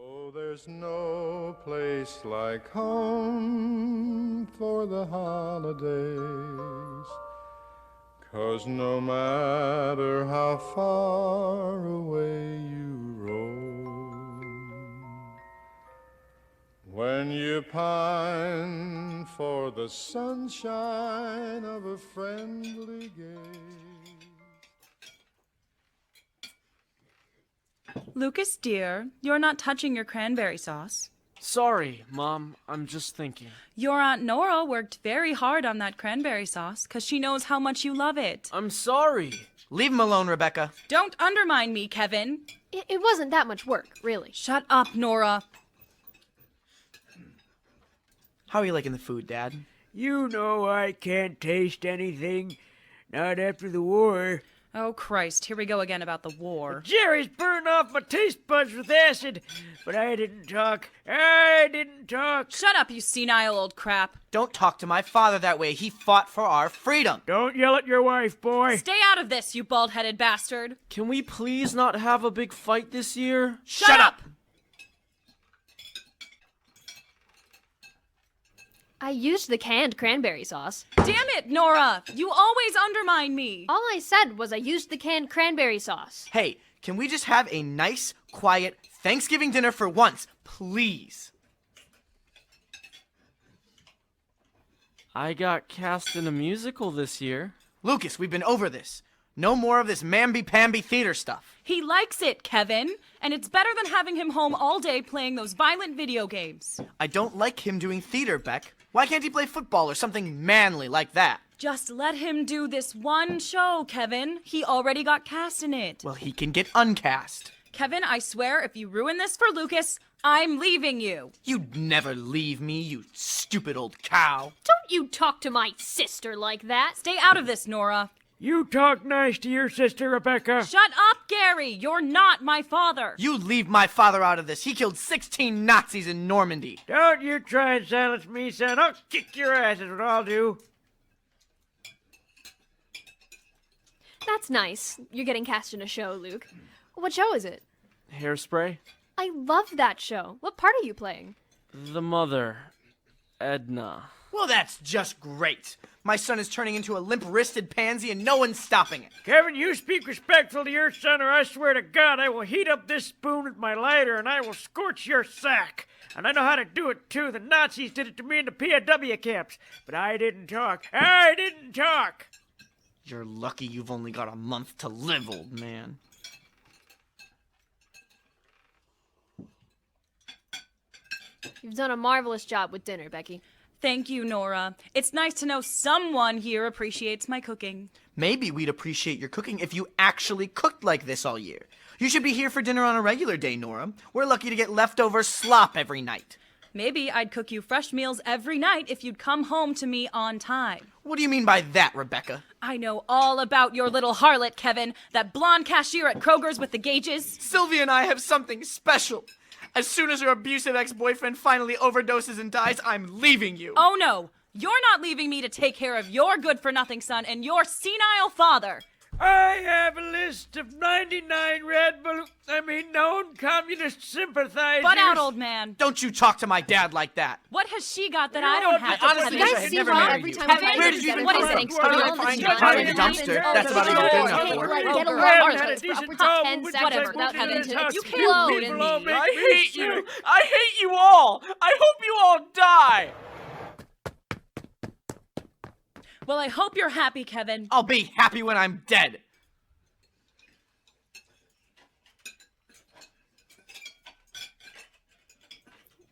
Oh, there's no place like home for the holidays, 'cause no matter how far away you roam, when you pine for the sunshine of a friendly gaze. Lucas, dear, you're not touching your cranberry sauce. Sorry, Mom. I'm just thinking. Your Aunt Nora worked very hard on that cranberry sauce because she knows how much you love it. I'm sorry. Leave him alone, Rebecca. Don't undermine me, Kevin. It wasn't that much work, really. Shut up, Nora. How are you liking the food, Dad? You know I can't taste anything. Not after the war. Oh, Christ, here we go again about the war. Jerry's burned off my taste buds with acid. But I didn't talk. I didn't talk. Shut up, you senile old crap. Don't talk to my father that way. He fought for our freedom. Don't yell at your wife, boy. Stay out of this, you bald-headed bastard. Can we please not have a big fight this year? Shut up! I used the canned cranberry sauce. Damn it, Nora! You always undermine me. All I said was I used the canned cranberry sauce. Hey, can we just have a nice, quiet Thanksgiving dinner for once, please? I got cast in a musical this year. Lucas, we've been over this. No more of this mamby-pamby theater stuff. He likes it, Kevin. And it's better than having him home all day playing those violent video games. I don't like him doing theater, Beck. Why can't he play football or something manly like that? Just let him do this one show, Kevin. He already got cast in it. Well, he can get uncast. Kevin, I swear, if you ruin this for Lucas, I'm leaving you. You'd never leave me, you stupid old cow. Don't you talk to my sister like that. Stay out of this, Nora. You talk nice to your sister, Rebecca. Shut up, Gary. You're not my father. You leave my father out of this. He killed 16 Nazis in Normandy. Don't you try and silence me, son. I'll kick your ass is what I'll do. That's nice. You're getting cast in a show, Luke. What show is it? Hairspray? I love that show. What part are you playing? The mother, Edna. Well, that's just great. My son is turning into a limp-wristed pansy and no one's stopping it. Kevin, you speak respectful to your son, or I swear to God I will heat up this spoon with my lighter and I will scorch your sack. And I know how to do it, too. The Nazis did it to me in the POW camps. But I didn't talk. I didn't talk! You're lucky you've only got a month to live, old man. You've done a marvelous job with dinner, Becky. Thank you, Nora. It's nice to know someone here appreciates my cooking. Maybe we'd appreciate your cooking if you actually cooked like this all year. You should be here for dinner on a regular day, Nora. We're lucky to get leftover slop every night. Maybe I'd cook you fresh meals every night if you'd come home to me on time. What do you mean by that, Rebecca? I know all about your little harlot, Kevin. That blonde cashier at Kroger's with the gauges. Sylvia and I have something special. As soon as her abusive ex-boyfriend finally overdoses and dies, I'm leaving you. Oh no, you're not leaving me to take care of your good-for-nothing son and your senile father. I have a list of 99 known communist sympathizers. Butt out, old man. Don't you talk to my dad like that. What has she got that I don't have? Honestly, You I guys should see never how marry every you. time Kevin, we where did you even what is come it? from? Experiment? Find It's your not car in gonna the dumpster. happen. That's about Oh, even good okay, enough for. like, get a We haven't large had a list for decent upper top job 10 with seconds whatever. without having to You can't explode leave in me. the I hate you! I hate you all! I hope you all die! Well, I hope you're happy, Kevin. I'll be happy when I'm dead.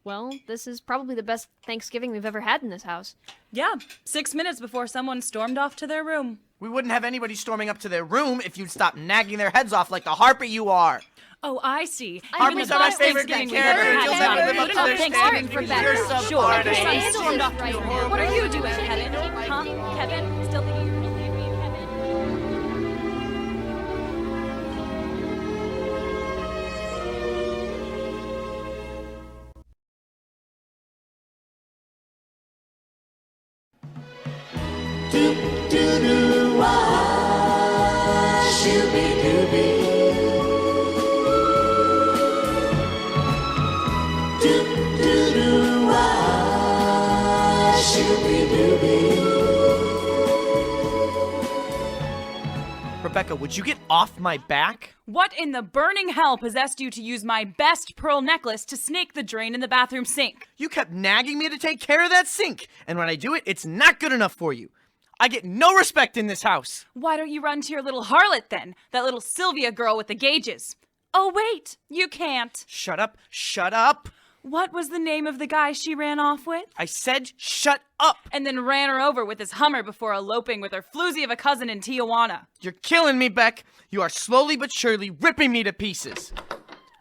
Well, this is probably the best Thanksgiving we've ever had in this house. Yeah, 6 minutes before someone stormed off to their room. We wouldn't have anybody storming up to their room if you'd stop nagging their heads off like the harpy you are. Oh, I see. Harpies Even the are my best favorite Thanksgiving we've character. ever You'll had. never live up to their Thanksgiving standards for because you're better. so Sure, hard. your son Handle stormed this off to right your here. room. What are you doing, Kevin? Huh? Kevin? Still thinking you're gonna leave me, Kevin? Rebecca, would you get off my back? What in the burning hell possessed you to use my best pearl necklace to snake the drain in the bathroom sink? You kept nagging me to take care of that sink, and when I do it, it's not good enough for you. I get no respect in this house. Why don't you run to your little harlot then? That little Sylvia girl with the gauges. Oh, wait, you can't. Shut up, shut up. What was the name of the guy she ran off with? I said shut up. And then ran her over with his Hummer before eloping with her floozy of a cousin in Tijuana. You're killing me, Beck. You are slowly but surely ripping me to pieces.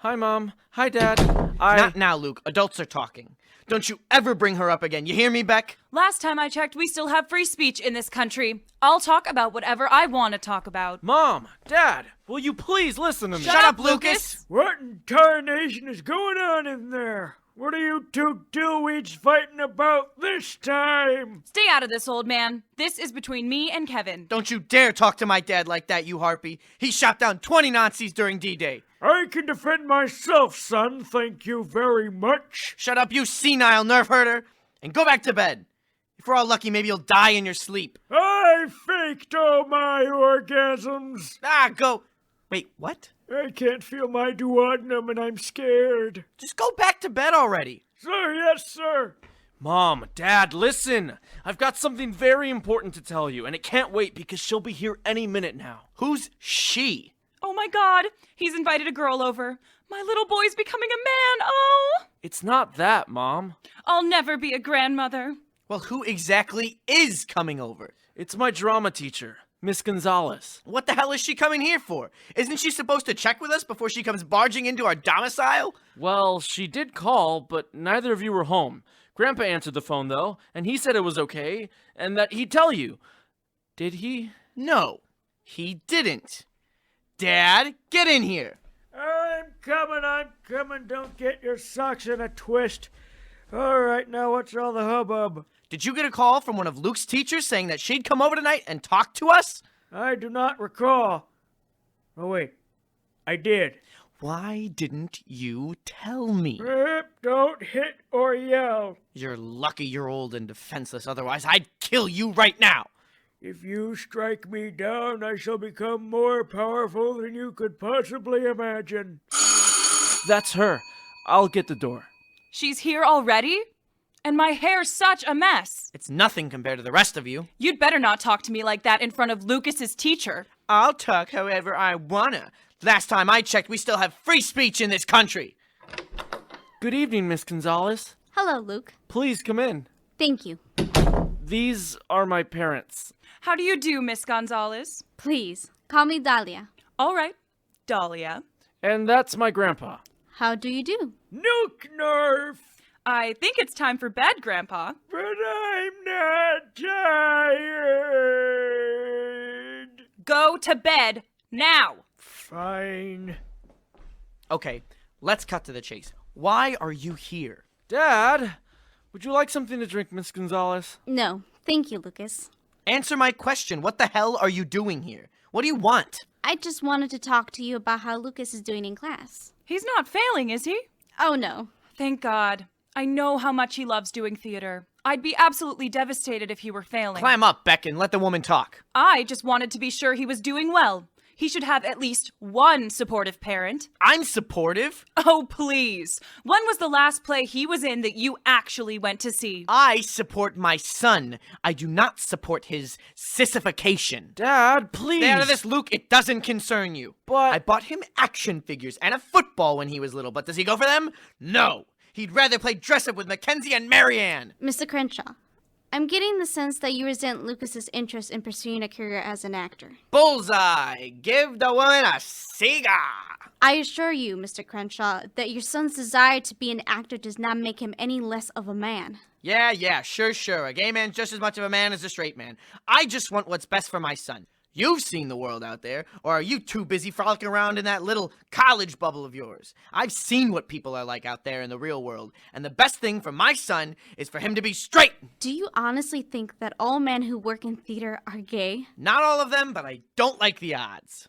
Hi, Mom. Hi, Dad. Not now, Luke. Adults are talking. Don't you ever bring her up again. You hear me, Beck? Last time I checked, we still have free speech in this country. I'll talk about whatever I want to talk about. Mom, Dad, will you please listen to me? Shut up, Lucas! What in tarnation is going on in there? What are you two dillweeds fighting about this time? Stay out of this, old man. This is between me and Kevin. Don't you dare talk to my dad like that, you harpy. He shot down 20 Nazis during D-Day. I can defend myself, son, thank you very much. Shut up, you senile nerve herder, and go back to bed. If we're all lucky, maybe you'll die in your sleep. I faked all my orgasms. Go. Wait, what? I can't feel my duodenum and I'm scared. Just go back to bed already. Sir, yes, sir. Mom, Dad, listen. I've got something very important to tell you, and it can't wait because she'll be here any minute now. Who's she? Oh my God, he's invited a girl over. My little boy's becoming a man, oh! It's not that, Mom. I'll never be a grandmother. Well, who exactly is coming over? It's my drama teacher, Miss Gonzalez. What the hell is she coming here for? Isn't she supposed to check with us before she comes barging into our domicile? Well, she did call, but neither of you were home. Grandpa answered the phone, though, and he said it was okay, and that he'd tell you. Did he? No, he didn't. Dad, get in here. I'm coming. Don't get your socks in a twist. All right, now what's all the hubbub? Did you get a call from one of Luke's teachers saying that she'd come over tonight and talk to us? I do not recall. Oh, wait. I did. Why didn't you tell me? Don't hit or yell. You're lucky you're old and defenseless, otherwise I'd kill you right now. If you strike me down, I shall become more powerful than you could possibly imagine. That's her. I'll get the door. She's here already? And my hair's such a mess. It's nothing compared to the rest of you. You'd better not talk to me like that in front of Lucas's teacher. I'll talk however I wanna. Last time I checked, we still have free speech in this country. Good evening, Miss Gonzalez. Hello, Luke. Please come in. Thank you. These are my parents. How do you do, Miss Gonzalez? Please, call me Dahlia. All right, Dahlia. And that's my grandpa. How do you do? Nook Narf! I think it's time for bed, Grandpa. But I'm not tired. Go to bed now. Fine. Okay, let's cut to the chase. Why are you here? Dad, would you like something to drink, Miss Gonzalez? No, thank you, Lucas. Answer my question. What the hell are you doing here? What do you want? I just wanted to talk to you about how Lucas is doing in class. He's not failing, is he? Oh, no. Thank God. I know how much he loves doing theater. I'd be absolutely devastated if he were failing. Climb up, Beck, and let the woman talk. I just wanted to be sure he was doing well. He should have at least one supportive parent. I'm supportive. Oh, please. When was the last play he was in that you actually went to see? I support my son. I do not support his sissification. Dad, please. Stay out of this, Luke. It doesn't concern you. But- I bought him action figures and a football when he was little, but does he go for them? No. He'd rather play dress-up with Mackenzie and Marianne. Mr. Crenshaw, I'm getting the sense that you resent Lucas's interest in pursuing a career as an actor. Bullseye. Give the woman a cigar. I assure you, Mr. Crenshaw, that your son's desire to be an actor does not make him any less of a man. Yeah, sure. A gay man's just as much of a man as a straight man. I just want what's best for my son. You've seen the world out there, or are you too busy frolicking around in that little college bubble of yours? I've seen what people are like out there in the real world, and the best thing for my son is for him to be straight. Do you honestly think that all men who work in theater are gay? Not all of them, but I don't like the odds.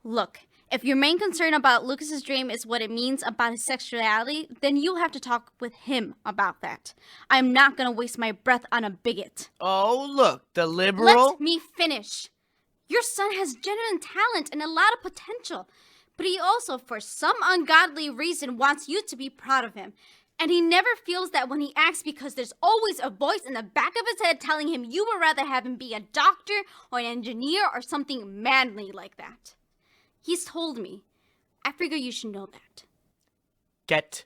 Look, if your main concern about Lucas's dream is what it means about his sexuality, then you'll have to talk with him about that. I'm not gonna waste my breath on a bigot. Oh, look, the liberal... Let me finish. Your son has genuine talent and a lot of potential, but he also, for some ungodly reason, wants you to be proud of him. And he never feels that when he acts because there's always a voice in the back of his head telling him you would rather have him be a doctor or an engineer or something manly like that. He's told me. I figure you should know that. Get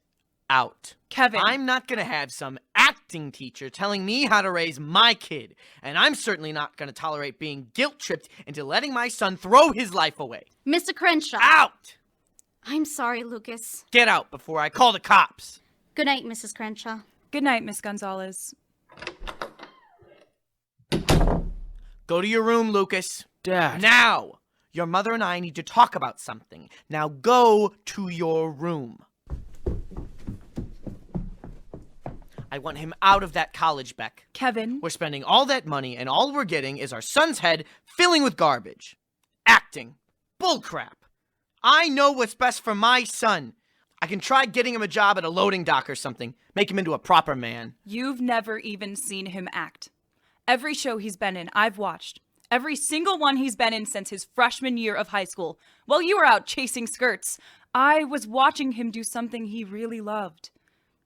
out. Kevin. I'm not gonna have some acting teacher telling me how to raise my kid. And I'm certainly not gonna tolerate being guilt-tripped into letting my son throw his life away. Mr. Crenshaw. Out! I'm sorry, Lucas. Get out before I call the cops. Good night, Mrs. Crenshaw. Good night, Miss Gonzalez. Go to your room, Lucas. Dad. Now! Your mother and I need to talk about something. Now go to your room. I want him out of that college, Beck. Kevin. We're spending all that money, and all we're getting is our son's head filling with garbage. Acting. Bullcrap. I know what's best for my son. I can try getting him a job at a loading dock or something. Make him into a proper man. You've never even seen him act. Every show he's been in, I've watched. Every single one he's been in since his freshman year of high school. While you were out chasing skirts, I was watching him do something he really loved.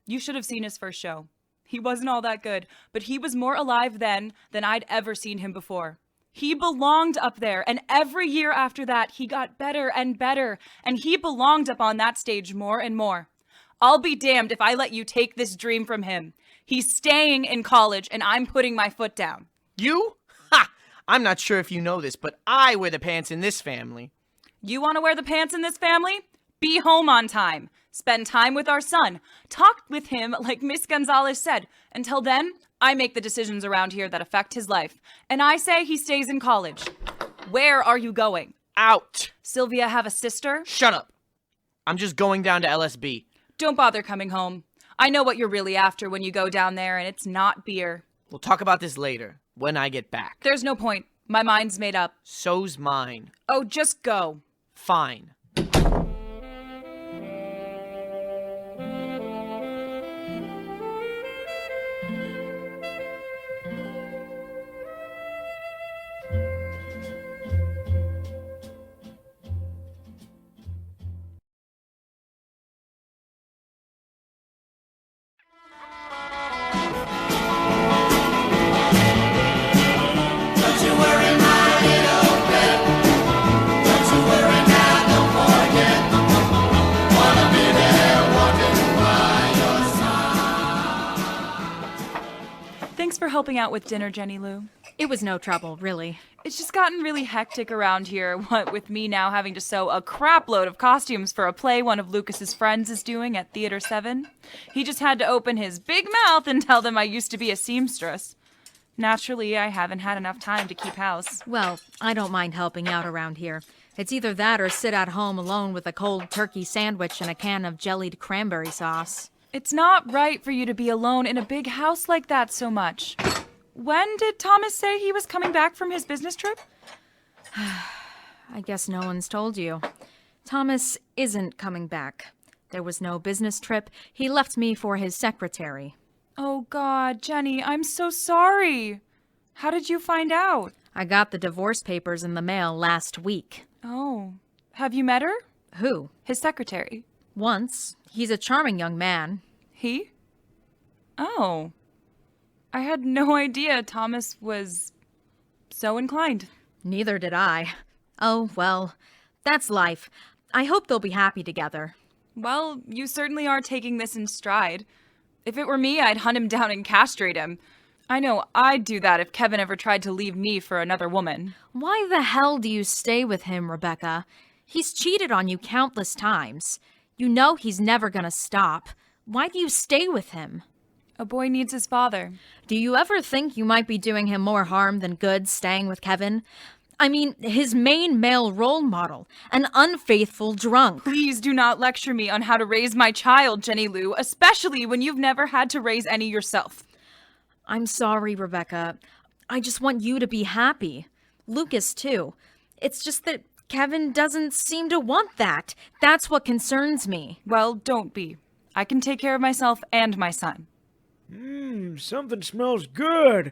You should have seen his first show. He wasn't all that good, but he was more alive then than I'd ever seen him before. He belonged up there, and every year after that, he got better and better, and he belonged up on that stage more and more. I'll be damned if I let you take this dream from him. He's staying in college, and I'm putting my foot down. You? Ha! I'm not sure if you know this, but I wear the pants in this family. You want to wear the pants in this family? Be home on time. Spend time with our son. Talk with him like Miss Gonzalez said. Until then, I make the decisions around here that affect his life. And I say he stays in college. Where are you going? Out. Sylvia have a sister? Shut up. I'm just going down to LSB. Don't bother coming home. I know what you're really after when you go down there, and it's not beer. We'll talk about this later, when I get back. There's no point. My mind's made up. So's mine. Oh, just go. Fine. Thanks for helping out with dinner, Jenny Lou. It was no trouble, really. It's just gotten really hectic around here, what with me now having to sew a crap load of costumes for a play one of Lucas's friends is doing at Theater 7. He just had to open his big mouth and tell them I used to be a seamstress. Naturally, I haven't had enough time to keep house. Well, I don't mind helping out around here. It's either that or sit at home alone with a cold turkey sandwich and a can of jellied cranberry sauce. It's not right for you to be alone in a big house like that so much. When did Thomas say he was coming back from his business trip? I guess no one's told you. Thomas isn't coming back. There was no business trip. He left me for his secretary. Oh God, Jenny, I'm so sorry. How did you find out? I got the divorce papers in the mail last week. Oh, have you met her? Who? His secretary. Once. He's a charming young man. He? Oh. I had no idea Thomas was so inclined. Neither did I. Oh, well, that's life. I hope they'll be happy together. Well, you certainly are taking this in stride. If it were me, I'd hunt him down and castrate him. I know I'd do that if Kevin ever tried to leave me for another woman. Why the hell do you stay with him, Rebecca? He's cheated on you countless times. You know he's never gonna stop. Why do you stay with him? A boy needs his father. Do you ever think you might be doing him more harm than good staying with Kevin? I mean, his main male role model, an unfaithful drunk. Please do not lecture me on how to raise my child, Jenny Lou, especially when you've never had to raise any yourself. I'm sorry, Rebecca. I just want you to be happy. Lucas, too. It's just that Kevin doesn't seem to want that. That's what concerns me. Well, don't be. I can take care of myself and my son. Something smells good.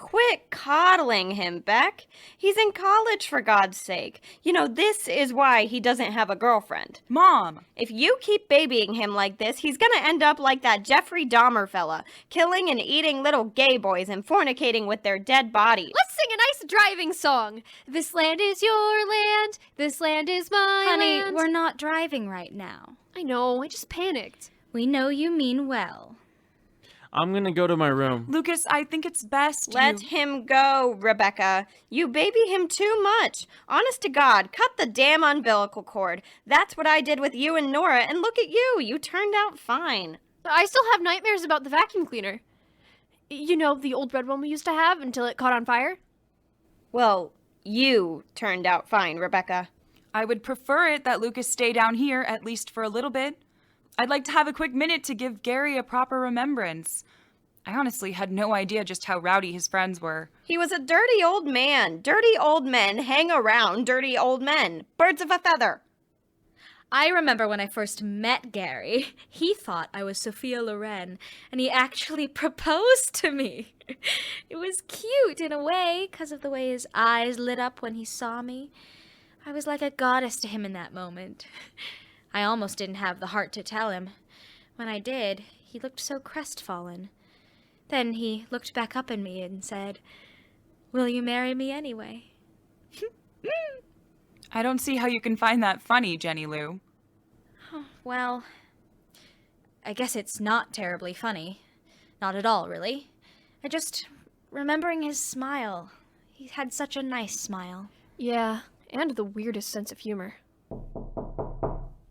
Quit coddling him, Beck. He's in college, for God's sake. You know, this is why he doesn't have a girlfriend. Mom! If you keep babying him like this, he's gonna end up like that Jeffrey Dahmer fella, killing and eating little gay boys and fornicating with their dead bodies. Let's sing a nice driving song. This land is your land. This land is my Honey, land. we're not driving right now. I know, I just panicked. We know you mean well. I'm gonna go to my room. Lucas, I think it's best Let you... him go, Rebecca. You baby him too much. Honest to God, cut the damn umbilical cord. That's what I did with you and Nora, and look at you. You turned out fine. I still have nightmares about the vacuum cleaner. You know, the old red one we used to have until it caught on fire? Well, you turned out fine, Rebecca. I would prefer it that Lucas stay down here, at least for a little bit. I'd like to have a quick minute to give Gary a proper remembrance. I honestly had no idea just how rowdy his friends were. He was a dirty old man. Dirty old men hang around dirty old men. Birds of a feather. I remember when I first met Gary, he thought I was Sophia Loren, and he actually proposed to me. It was cute in a way, 'cause of the way his eyes lit up when he saw me. I was like a goddess to him in that moment. I almost didn't have the heart to tell him. When I did, he looked so crestfallen. Then he looked back up at me and said, "Will you marry me anyway?" I don't see how you can find that funny, Jenny Lou. Well, I guess it's not terribly funny. Not at all, really. I just... remembering his smile. He had such a nice smile. Yeah, and the weirdest sense of humor.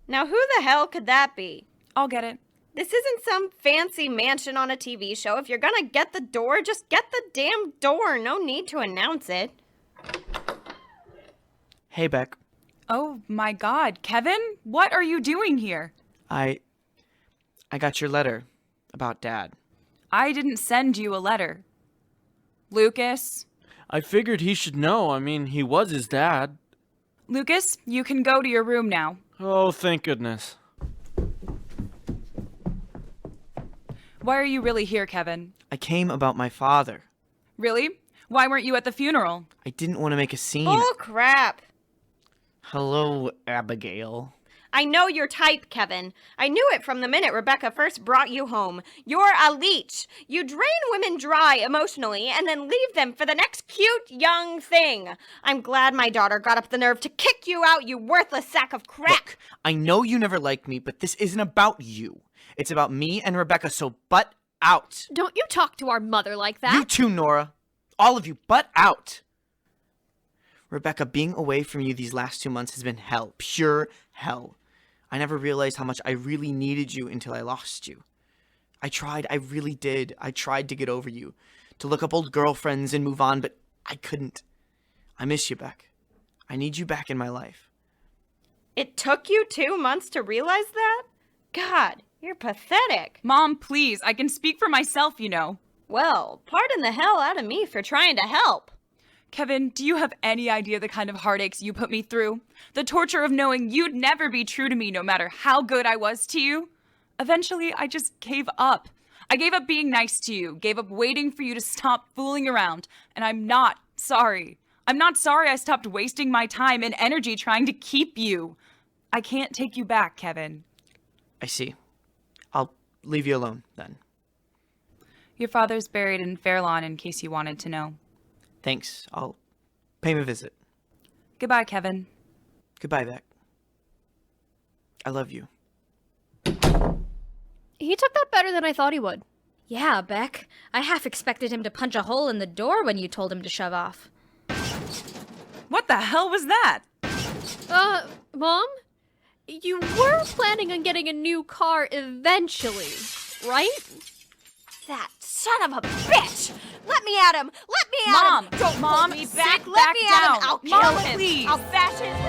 Now who the hell could that be? I'll get it. This isn't some fancy mansion on a TV show. If you're gonna get the door, just get the damn door. No need to announce it. Hey, Beck. Oh my God, Kevin? What are you doing here? I got your letter about Dad. I didn't send you a letter. Lucas? I figured he should know. I mean, he was his dad. Lucas, you can go to your room now. Oh, thank goodness. Why are you really here, Kevin? I came about my father. Really? Why weren't you at the funeral? I didn't want to make a scene. Bull crap. Hello, Abigail. I know your type, Kevin. I knew it from the minute Rebecca first brought you home. You're a leech. You drain women dry emotionally and then leave them for the next cute young thing. I'm glad my daughter got up the nerve to kick you out, you worthless sack of crap. Look, I know you never liked me, but this isn't about you. It's about me and Rebecca, so butt out. Don't you talk to our mother like that. You too, Nora. All of you, butt out. Rebecca, being away from you these last 2 months has been hell. Pure hell. I never realized how much I really needed you until I lost you. I tried, I really did. I tried to get over you, to look up old girlfriends and move on, but I couldn't. I miss you, Beck. I need you back in my life. It took you 2 months to realize that? God, you're pathetic. Mom, please, I can speak for myself, you know. Well, pardon the hell out of me for trying to help. Kevin, do you have any idea the kind of heartaches you put me through? The torture of knowing you'd never be true to me no matter how good I was to you? Eventually, I just gave up. I gave up being nice to you, gave up waiting for you to stop fooling around, and I'm not sorry. I'm not sorry I stopped wasting my time and energy trying to keep you. I can't take you back, Kevin. I see. I'll leave you alone, then. Your father's buried in Fairlawn in case you wanted to know. Thanks. I'll pay him a visit. Goodbye, Kevin. Goodbye, Beck. I love you. He took that better than I thought he would. Yeah, Beck. I half expected him to punch a hole in the door when you told him to shove off. What the hell was that? Mom? You were planning on getting a new car eventually, right? That son of a bitch! Let me at him! Let me at Mom! him! Don't Mom, hold me back! sit Let back me at him! down. I'll kill Mom, him! please. I'll bash his